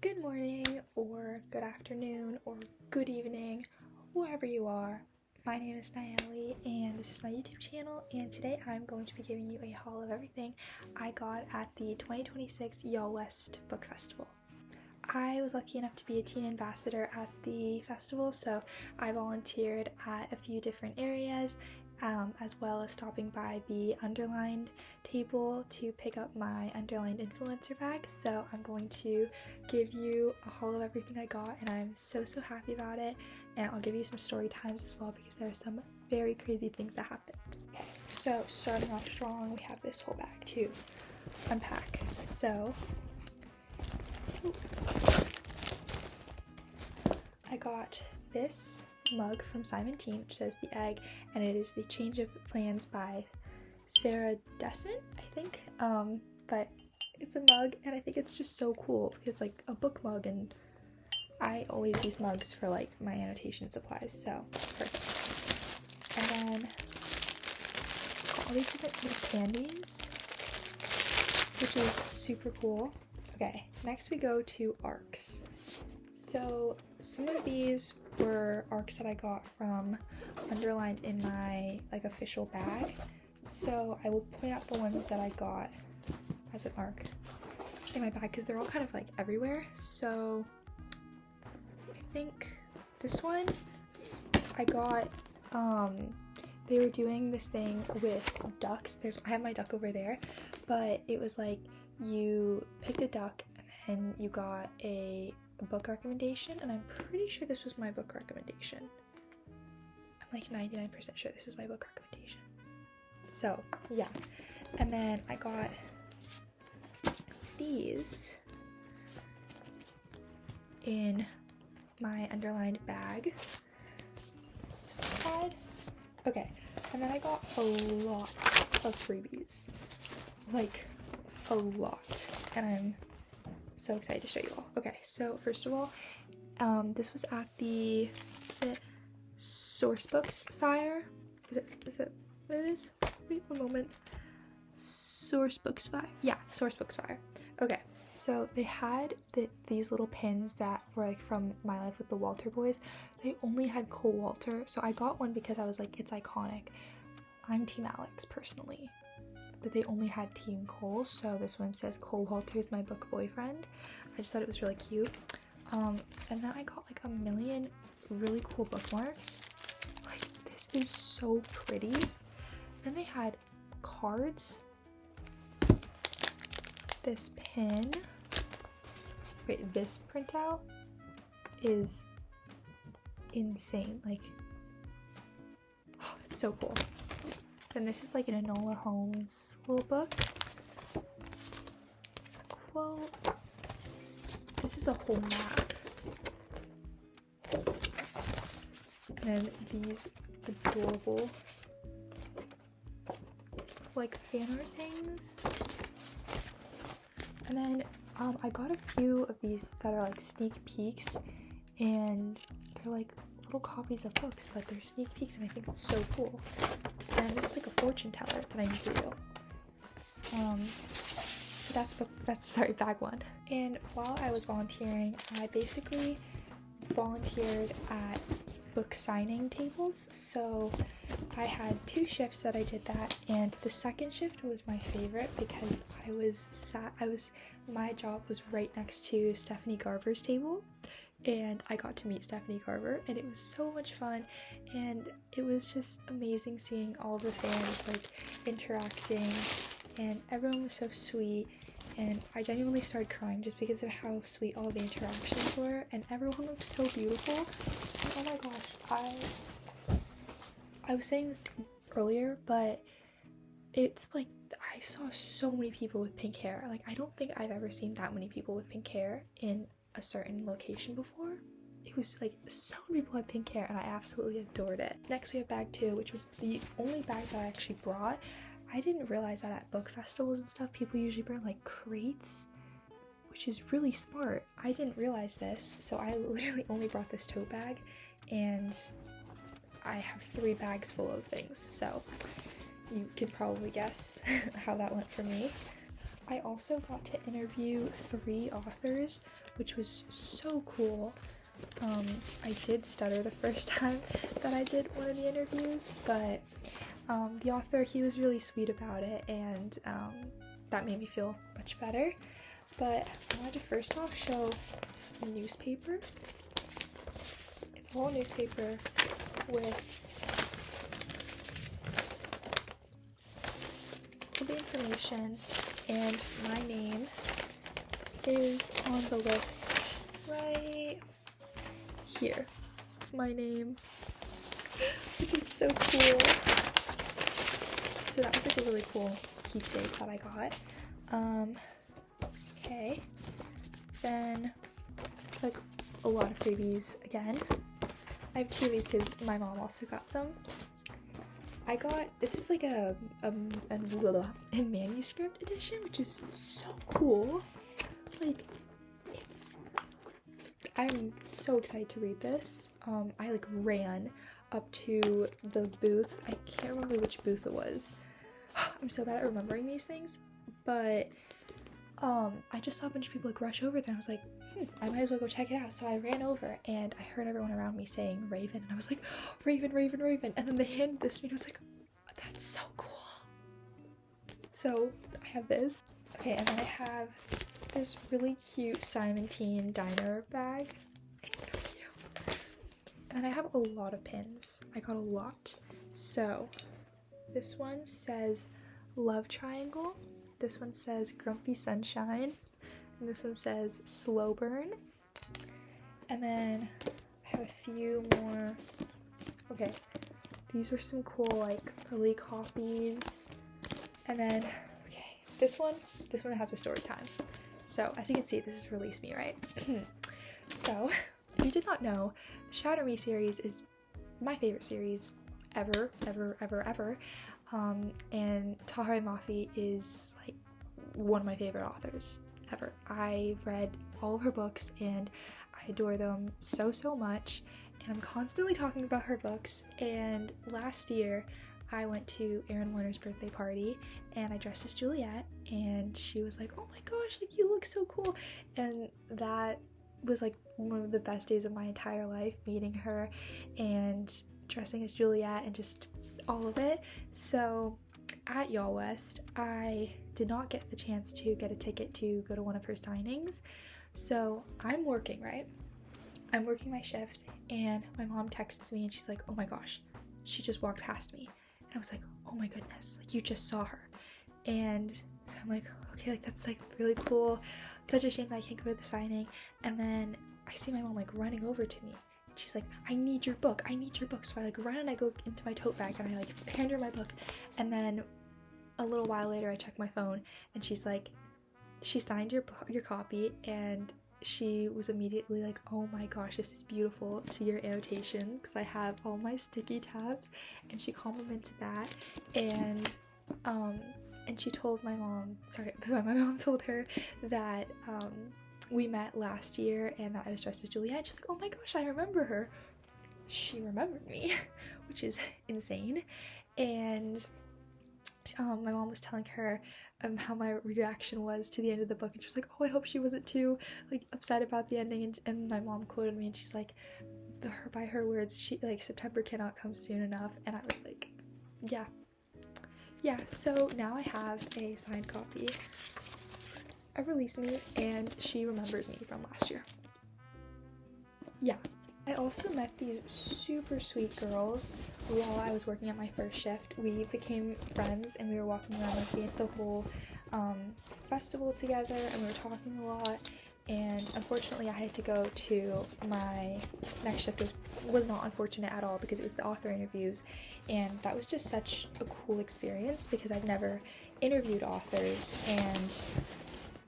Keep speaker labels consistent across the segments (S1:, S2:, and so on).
S1: Good morning, or good afternoon, or good evening, wherever you are. My name is Nayeli, and this is my YouTube channel, and today I'm going to be giving you a haul of everything I got at the 2026 YallWest Book Festival. I was lucky enough to be a teen ambassador at the festival, so I volunteered at a few different areas, as well as stopping by the underlined table to pick up my underlined influencer bag. So I'm going to give you a haul of everything I got, and I'm so happy about it, and I'll give you some story times as well because there are some very crazy things that happened. Okay, so starting off strong, we have this whole bag to unpack. So I got this mug from Simon Teen, which says The Egg, and it is the Change of Plans by Sarah Descent, I think. But it's a mug, and I think it's just so cool. It's like a book mug, and I always use mugs for like my annotation supplies, so perfect. And then all these different little candies, which is super cool. Okay, next we go to ARCs. So some of these were ARCs that I got from underlined in my like official bag. So I will point out the ones that I got as an ARC in my bag because they're all kind of like everywhere. So I think this one I got, they were doing this thing with ducks. I have my duck over there, but it was like you picked a duck and then you got a book recommendation, and I'm pretty sure this was my book recommendation. I'm like 99% sure this is my book recommendation. So yeah, and then I got these in my underlined bag. Okay, and then I got a lot of freebies, like a lot, and I'm so excited to show you all. Okay, so first of all, this was at the, Sourcebooks Fire? Is it what it is? Wait one moment. Sourcebooks Fire. Yeah, Sourcebooks Fire. Okay, so they had these little pins that were like from My Life with the Walter Boys. They only had Cole Walter, so I got one because I was like, it's iconic. I'm Team Alex personally, but they only had Team Cole, so this one says Cole Walter is my book boyfriend. I just thought it was really cute. And then I got like a million really cool bookmarks. Like, this is so pretty. Then they had cards, this pin. Wait, this printout is insane. Like, oh, it's so cool. Then this is like an Enola Holmes little book. It's a quote. This is a whole map. And then these adorable like fan art things. And then I got a few of these that are like sneak peeks, and they're like little copies of books, but they're sneak peeks, and I think it's so cool. And this is like a fortune teller that I need to do. So that's bag one. And while I was volunteering, I basically volunteered at book signing tables. So I had 2 shifts that I did that, and the second shift was my favorite because my job was right next to Stephanie Garber's table, and I got to meet Stephanie Garber, and it was so much fun, and it was just amazing seeing all of the fans like interacting, and everyone was so sweet, and I genuinely started crying just because of how sweet all the interactions were, and everyone looked so beautiful. And oh my gosh, I was saying this earlier, but it's like I saw so many people with pink hair. Like, I don't think I've ever seen that many people with pink hair in a certain location before. It was like so many people had pink hair, and I absolutely adored it. Next we have bag 2, which was the only bag that I actually brought. I didn't realize that at book festivals and stuff people usually bring like crates, which is really smart. I didn't realize this, so I literally only brought this tote bag, and I have 3 bags full of things, so you could probably guess how that went for me. I also got to interview 3 authors, which was so cool. I did stutter the first time that I did one of the interviews, but the author, he was really sweet about it, and that made me feel much better. But I wanted to first off show this newspaper. It's a whole newspaper with all the information, and my name is on the list right here. It's my name, which is so cool. So that was like a really cool keepsake that I got. Okay, then like a lot of freebies again. I have 2 of these because my mom also got some. I got, this is like a manuscript edition, which is so cool. Like, I'm so excited to read this. I like ran up to the booth. I can't remember which booth it was. I'm so bad at remembering these things, but I just saw a bunch of people like rush over there, and I was like, I might as well go check it out. So I ran over, and I heard everyone around me saying Raven, and I was like, Raven, Raven, Raven. And then they handed this to me, and I was like, that's so cool. So I have this. Okay, and then I have this really cute Simon Teen diner bag. It's so cute. And then I have a lot of pins. I got a lot. So this one says Love Triangle. This one says Grumpy Sunshine. And this one says Slow Burn. And then I have a few more. Okay, these were some cool like early copies. And then, okay, this one has a story time. So as you can see, this is Release Me, right? So if you did not know, the Shatter Me series is my favorite series ever. And Tahereh Mafi is like one of my favorite authors ever. I've read all of her books and I adore them so much, and I'm constantly talking about her books. And last year I went to Aaron Warner's birthday party and I dressed as Juliet, and she was like, oh my gosh, like you look so cool. And that was like one of the best days of my entire life, meeting her and dressing as Juliet and just all of it. So at YallWest, I did not get the chance to get a ticket to go to one of her signings. So I'm working, right? I'm working my shift, and my mom texts me and she's like, oh my gosh, she just walked past me. And I was like, oh my goodness, like you just saw her. And so I'm like, okay, like that's like really cool. It's such a shame that I can't go to the signing. And then I see my mom like running over to me. She's like, I need your book. So I like run and I go into my tote bag and I like hand her my book. And then a little while later I check my phone and she's like, she signed your copy, and she was immediately like, oh my gosh, this is beautiful, to your annotation, because I have all my sticky tabs. And she complimented that, and she told my mom, my mom told her that we met last year and that I was dressed as Juliet. She's like, oh my gosh, I remember her. She remembered me, which is insane. And my mom was telling her how my reaction was to the end of the book, and she was like, oh, I hope she wasn't too like upset about the ending. And my mom quoted me and she's like, by her words, she like, September cannot come soon enough. And I was like, yeah. So now I have a signed copy of Release Me, and she remembers me from last year. Yeah. I also met these super sweet girls while I was working at my first shift. We became friends and we were walking around like we had the whole festival together, and we were talking a lot. And unfortunately I had to go to my next shift, which was not unfortunate at all because it was the author interviews, and that was just such a cool experience because I've never interviewed authors, and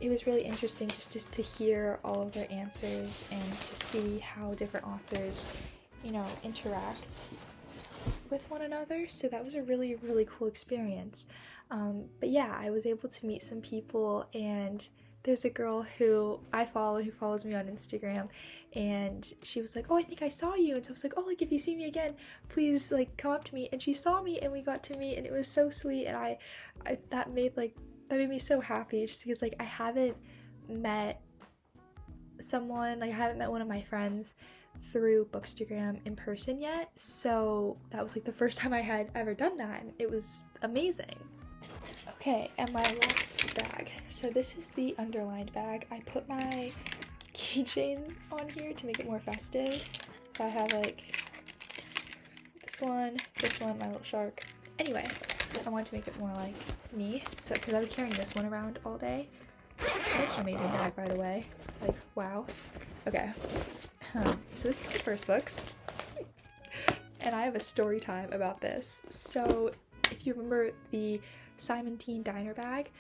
S1: it was really interesting just to hear all of their answers and to see how different authors, you know, interact with one another. So that was a really cool experience. But yeah, I was able to meet some people, and there's a girl who I follow who follows me on Instagram, and she was like, oh, I think I saw you. And so I was like, oh, like if you see me again, please like come up to me. And she saw me and we got to meet, and it was so sweet. And I that made like that made me so happy, just because like I haven't met someone, like I haven't met one of my friends through Bookstagram in person yet, so that was like the first time I had ever done that, and it was amazing. Okay, and my last bag. So this is the underlined bag. I put my keychains on here to make it more festive. So I have like this one, my little shark. Anyway, I wanted to make it more like me, so because I was carrying this one around all day. Such an amazing bag, by the way. Like, wow. Okay. So this is the first book, and I have a story time about this. So if you remember the Simon Teen Diner bag,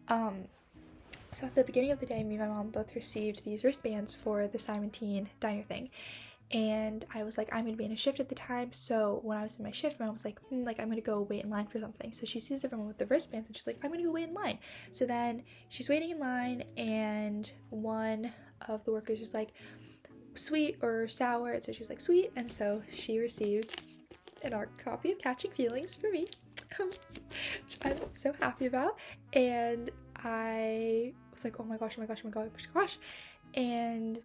S1: so at the beginning of the day, me and my mom both received these wristbands for the Simon Teen Diner thing, and I was like, I'm gonna be in a shift at the time, so when I was in my shift, my mom was like, like I'm gonna go wait in line for something. So she sees everyone with the wristbands, and she's like, I'm gonna go wait in line. So then she's waiting in line, and one of the workers was like, sweet or sour, and so she was like, sweet, and so she received an art copy of Catching Feelings for me, which I'm so happy about. And I was like, oh my gosh, and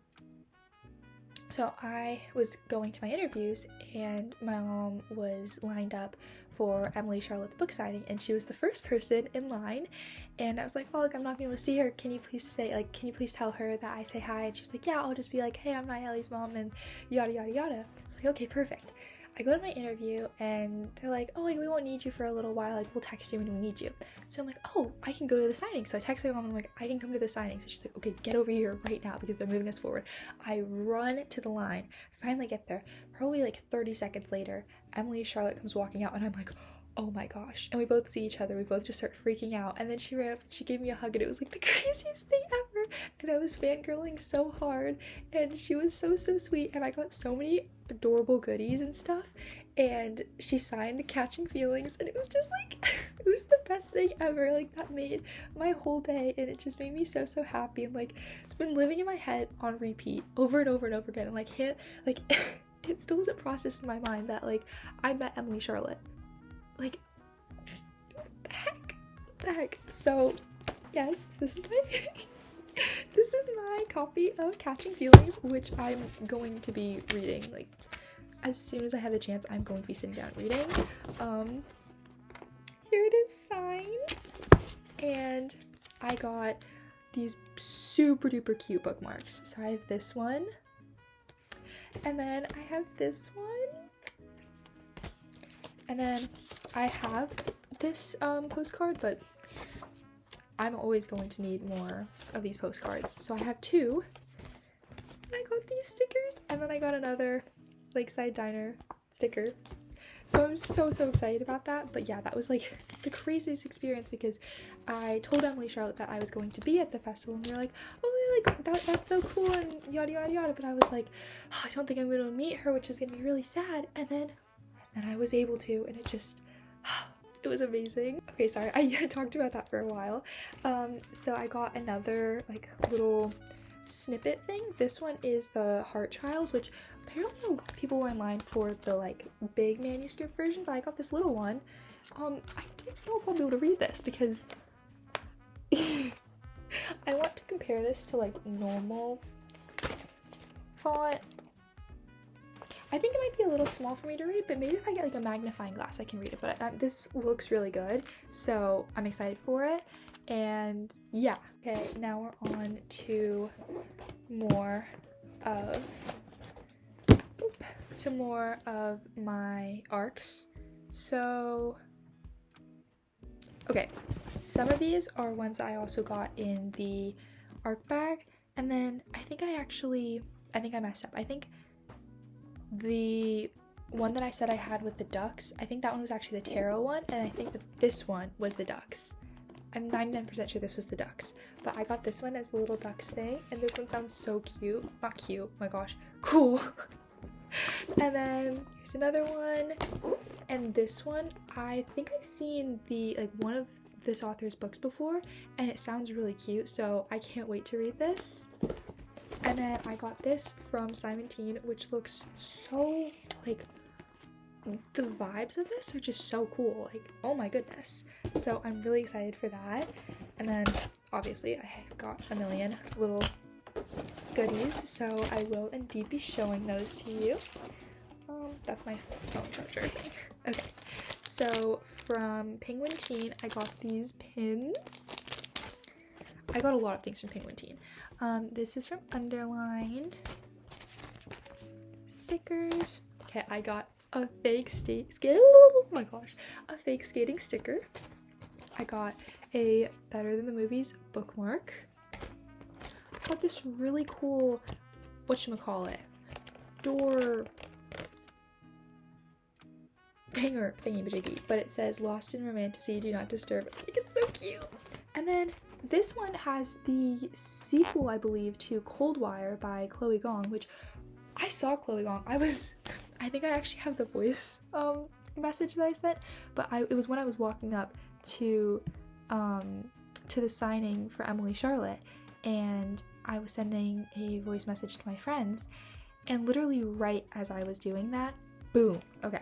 S1: so I was going to my interviews, and my mom was lined up for Emily Charlotte's book signing, and she was the first person in line, and I was like, oh, look, I'm not gonna be able to see her, can you please tell her that I say hi? And she was like, yeah, I'll just be like, hey, I'm Nayeli's mom, and yada yada yada. I was like, okay, perfect. I go to my interview, and they're like, oh, like, we won't need you for a little while, like, we'll text you when we need you. So I'm like, oh, I can go to the signing. So I text my mom, and I'm like, I can come to the signing. So she's like, okay, get over here right now, because they're moving us forward. I run to the line, finally get there. Probably like 30 seconds later, Emily Charlotte comes walking out, and I'm like, oh my gosh. And we both see each other, we both just start freaking out. And then she ran up and she gave me a hug, and it was like the craziest thing ever. And I was fangirling so hard, and she was so sweet, and I got so many adorable goodies and stuff. And she signed Catching Feelings, and it was just like, it was the best thing ever. Like, that made my whole day, and it just made me so happy. And like, it's been living in my head on repeat over and over and over again. And like, it still isn't processed in my mind that like I met Emily Charlotte. Like, what the heck? So yes, this is my copy of Catching Feelings, which I'm going to be reading like as soon as I have the chance. I'm going to be sitting down reading. Here it is signed, and I got these super duper cute bookmarks. So I have this one, and then I have this one, and then I have this postcard, but I'm always going to need more of these postcards. So I have two, and I got these stickers, and then I got another Lakeside Diner sticker. So I'm so excited about that. But yeah, that was like the craziest experience, because I told Emily Charlotte that I was going to be at the festival, and they were like, oh, like that's so cool, and yada yada yada. But I was like, oh, I don't think I'm going to meet her, which is going to be really sad. And then I was able to, and it was amazing. Okay, sorry, I talked about that for a while. So I got another like little snippet thing. This one is the Heart Trials, which apparently a lot of people were in line for the like big manuscript version, but I got this little one. I don't know if I'll be able to read this, because I want to compare this to like normal font. I think it might be a little small for me to read, but maybe if I get like a magnifying glass I can read it. But this looks really good, so I'm excited for it. And yeah. Okay, now we're on to more of my arcs. So okay, some of these are ones that I also got in the arc bag, and then I think I messed up. I think the one that I said I had with the ducks, I think that one was actually the tarot one, and I think that this one was the ducks. I'm 99% sure this was the ducks, but I got this one as the little ducks thing, and this one sounds so cute. Not cute, oh my gosh, cool. And then here's another one, and this one, I think I've seen one of this author's books before, and it sounds really cute, so I can't wait to read this. And then I got this from Simon Teen, which looks so, like, the vibes of this are just so cool. Like, oh my goodness. So I'm really excited for that. And then obviously I got a million little goodies, so I will indeed be showing those to you. That's my phone charger thing. Okay, so from Penguin Teen, I got these pins. I got a lot of things from Penguin Teen. This is from Underlined. Stickers. Okay, I got a fake oh my gosh, a fake skating sticker. I got a Better Than the Movies bookmark. I got this really cool, whatchamacallit, door hanger thingy-majiggy, but it says Lost in Romantasy, Do Not Disturb. I think it's so cute. And then this one has the sequel, I believe, to Cold Wire by Chloe Gong, which I saw Chloe Gong. I think I actually have the voice message that I sent, but it was when I was walking up to the signing for Emily Charlotte, and I was sending a voice message to my friends, and literally right as I was doing that, boom. Okay,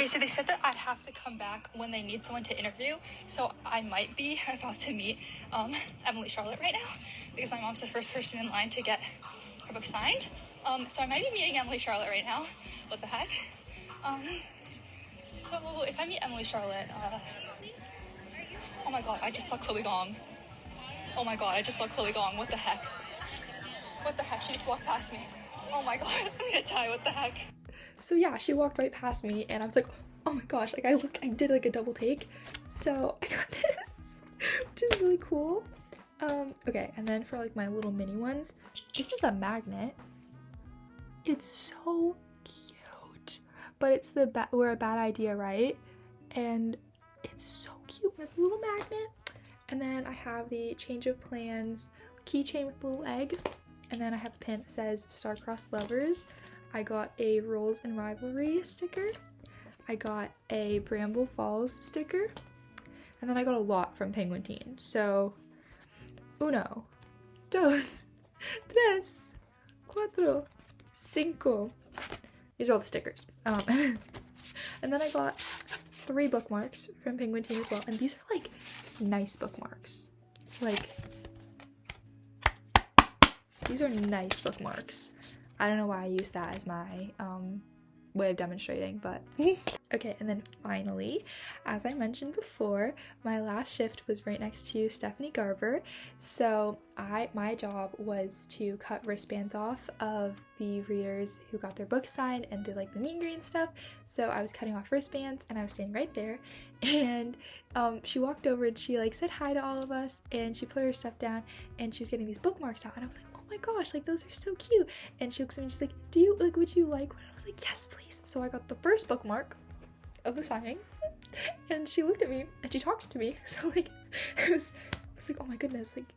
S1: so they said that I have to come back when they need someone to interview, so I might be about to meet Emily Charlotte right now, because my mom's the first person in line to get her book signed. So I might be meeting Emily Charlotte right now. What the heck? So if I meet Emily Charlotte, oh my god, I just saw Chloe Gong. Oh my god, I just saw Chloe Gong. What the heck? What the heck? She just walked past me. Oh my god, I'm gonna die. What the heck? So yeah, she walked right past me, and I was like, oh my gosh, like I did like a double take. So I got this, which is really cool. Okay, and then for like my little mini ones, this is a magnet. It's so cute, but it's we're a bad idea, right? And it's so cute. It's a little magnet. And then I have the Change of Plans keychain with a little egg, and then I have a pin that says Star-Crossed Lovers. I got a Roles and Rivalry sticker. I got a Bramble Falls sticker, and then I got a lot from Penguin Teen. So 1, 2, 3, 4, 5. These are all the stickers. And then I got 3 bookmarks from Penguin Teen as well, and these are like nice bookmarks. Like, these are nice bookmarks. I don't know why I use that as my way of demonstrating, but okay. And then finally, as I mentioned before, my last shift was right next to Stephanie Garber, so my job was to cut wristbands off of the readers who got their books signed and did like the meet and greet and stuff. So I was cutting off wristbands, and I was standing right there, and she walked over and she like said hi to all of us, and she put her stuff down, and she was getting these bookmarks out, and I was like, oh my gosh, like those are so cute. And she looks at me and she's like, would you like one? And I was like, yes please. So I got the first bookmark of the signing, and she looked at me and she talked to me. So like I was like, oh my goodness, like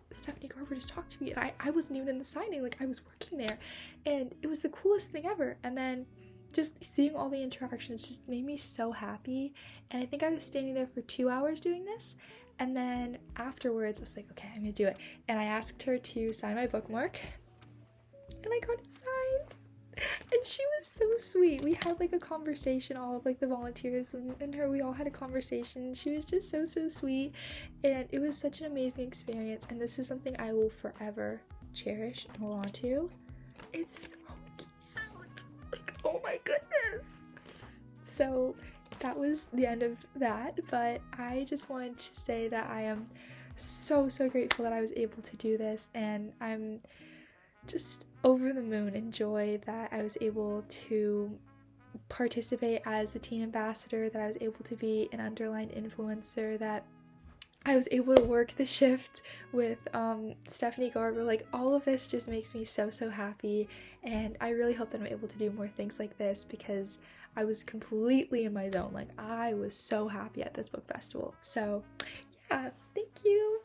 S1: Stephanie Garber just talked to me, and I wasn't even in the signing, like I was working there, and it was the coolest thing ever. And then just seeing all the interactions just made me so happy. And I think I was standing there for 2 hours doing this. And then afterwards, I was like, okay, I'm gonna do it. And I asked her to sign my bookmark, and I got it signed. And she was so sweet. We had like a conversation, all of like the volunteers and her, we all had a conversation. She was just so sweet, and it was such an amazing experience. And this is something I will forever cherish and hold on to. It's so cute. Like, oh my goodness. So that was the end of that, but I just wanted to say that I am so grateful that I was able to do this, and I'm just over the moon in joy that I was able to participate as a teen ambassador, that I was able to be an Underlined influencer, that I was able to work the shift with Stephanie Garber. Like, all of this just makes me so happy, and I really hope that I'm able to do more things like this, because I was completely in my zone. Like, I was so happy at this book festival. So yeah, thank you.